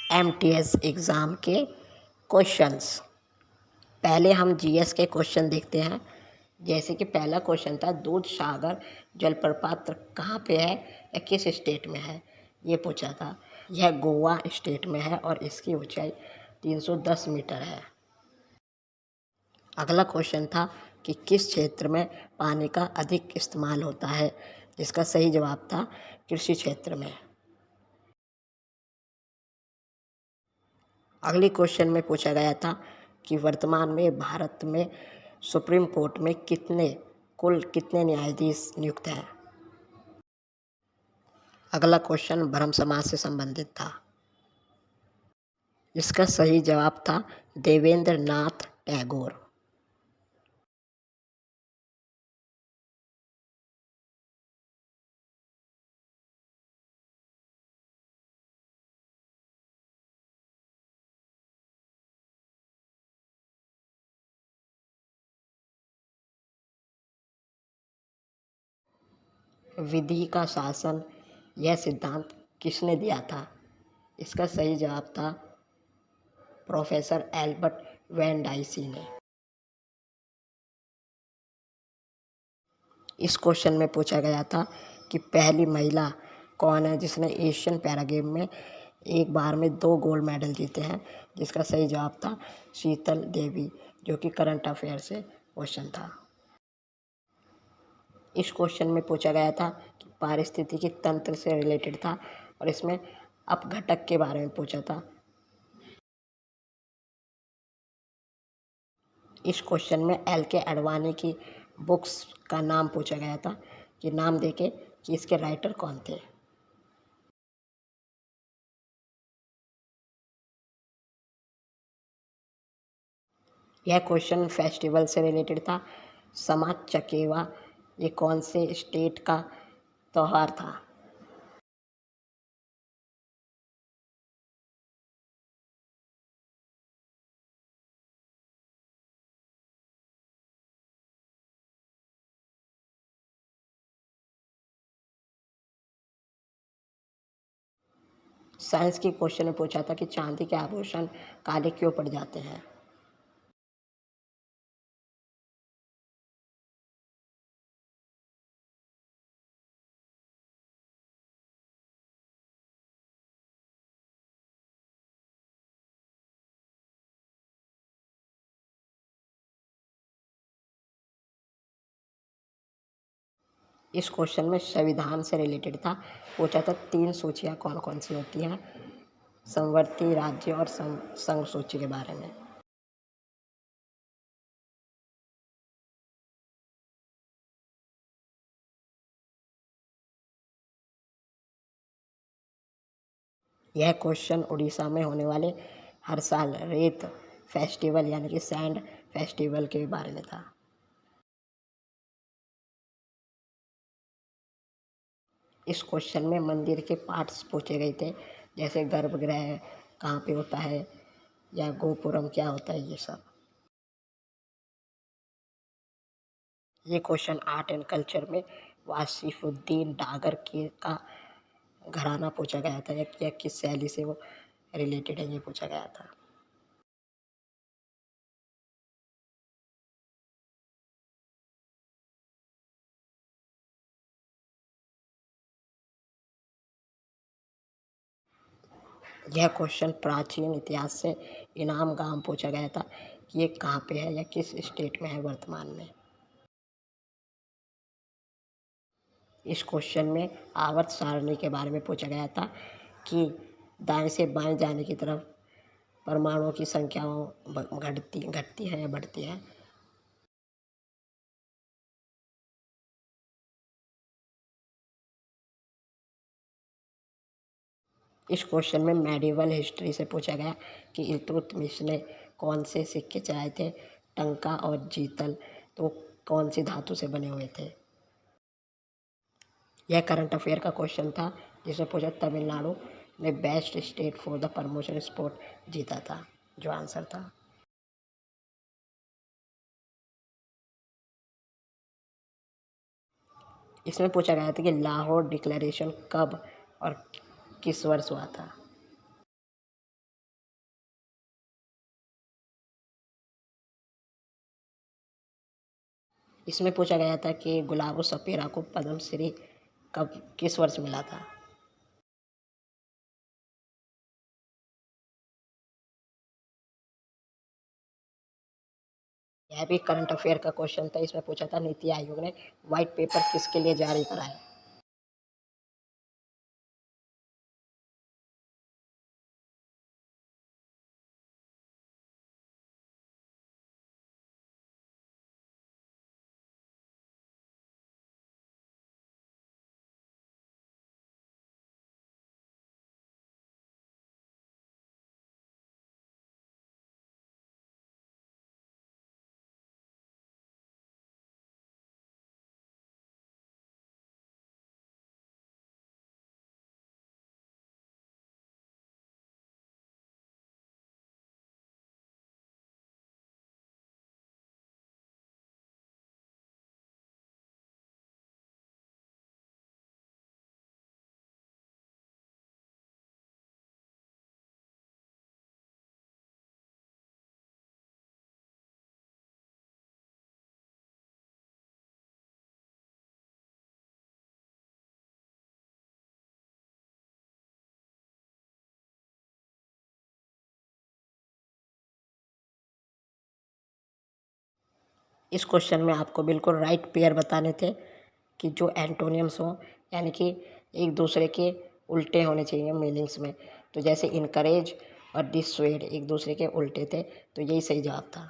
MTS exam के questions. पहले हम जीएस के क्वेश्चन देखते हैं। जैसे कि पहला क्वेश्चन था, दूध सागर जलप्रपात कहाँ पे है या किस स्टेट में है, ये पूछा था। यह गोवा स्टेट में है और इसकी ऊंचाई 310 मीटर है। अगला क्वेश्चन था कि किस क्षेत्र में पानी का अधिक इस्तेमाल होता है, जिसका सही जवाब था कृषि क्षेत्र में। अगले क्वेश्चन में पूछा गया था कि वर्तमान में भारत में सुप्रीम कोर्ट में कुल कितने न्यायाधीश नियुक्त हैं। अगला क्वेश्चन ब्रह्म समाज से संबंधित था। इसका सही जवाब था देवेंद्र नाथ टैगोर। विधि का शासन, यह सिद्धांत किसने दिया था। इसका सही जवाब था प्रोफेसर एल्बर्ट वैन डाइसी ने। इस क्वेश्चन में पूछा गया था कि पहली महिला कौन है जिसने एशियन पैरा गेम में एक बार में 2 गोल्ड मेडल जीते हैं, जिसका सही जवाब था शीतल देवी, जो कि करंट अफेयर से क्वेश्चन था। इस क्वेश्चन में पूछा गया था कि पारिस्थितिकी तंत्र से रिलेटेड था और इसमें अपघटक के बारे में पूछा था। इस क्वेश्चन में एल के अडवाणी की बुक्स का नाम पूछा गया था कि नाम देके कि इसके राइटर कौन थे। यह क्वेश्चन फेस्टिवल से रिलेटेड था। समा चकेवा ये कौन से स्टेट का त्योहार था। साइंस के क्वेश्चन में पूछा था कि चांदी के आभूषण काले क्यों पड़ जाते हैं। इस क्वेश्चन में संविधान से रिलेटेड था। पूछा था 3 सूचियाँ कौन कौन सी होती हैं, संवर्ती, राज्य और संघ सूची के बारे में। यह क्वेश्चन उड़ीसा में होने वाले हर साल रेत फेस्टिवल यानी कि सैंड फेस्टिवल के बारे में था। इस क्वेश्चन में मंदिर के पार्ट्स पूछे गए थे, जैसे गर्भगृह कहाँ पे होता है या गोपुरम क्या होता है, ये सब। ये क्वेश्चन आर्ट एंड कल्चर में वासिफुद्दीन डागर के का घराना पूछा गया था या किस शैली से वो रिलेटेड है, ये पूछा गया था। यह क्वेश्चन प्राचीन इतिहास से इनाम गांव पूछा गया था कि ये कहाँ पे है या किस स्टेट में है वर्तमान में। इस क्वेश्चन में आवर्त सारणी के बारे में पूछा गया था कि दाएं से बाएं जाने की तरफ परमाणुओं की संख्या घटती है या बढ़ती है। इस क्वेश्चन में मेडिवल हिस्ट्री से पूछा गया कि इल्तुतमिश ने कौन से सिक्के चलाए थे, टंका और जीतल, तो कौन सी धातु से बने हुए थे। यह करंट अफेयर का क्वेश्चन था, जिसमें पूछा तमिलनाडु ने best state for the promotion sport जीता था, जो आंसर था। इसमें पूछा गया था कि लाहौर डिक्लेरेशन कब और किस वर्ष हुआ था। इसमें पूछा गया था कि गुलाबो सपेरा को पद्मश्री कब किस वर्ष मिला था। यह भी करंट अफेयर का क्वेश्चन था। इसमें पूछा था नीति आयोग ने व्हाइट पेपर किसके लिए जारी करा है। इस क्वेश्चन में आपको बिल्कुल राइट पेयर बताने थे कि जो एंटोनियम्स हों, यानी कि एक दूसरे के उल्टे होने चाहिए मीनिंग्स में। तो जैसे इनकरेज और डिसस्वेड एक दूसरे के उल्टे थे, तो यही सही जवाब था।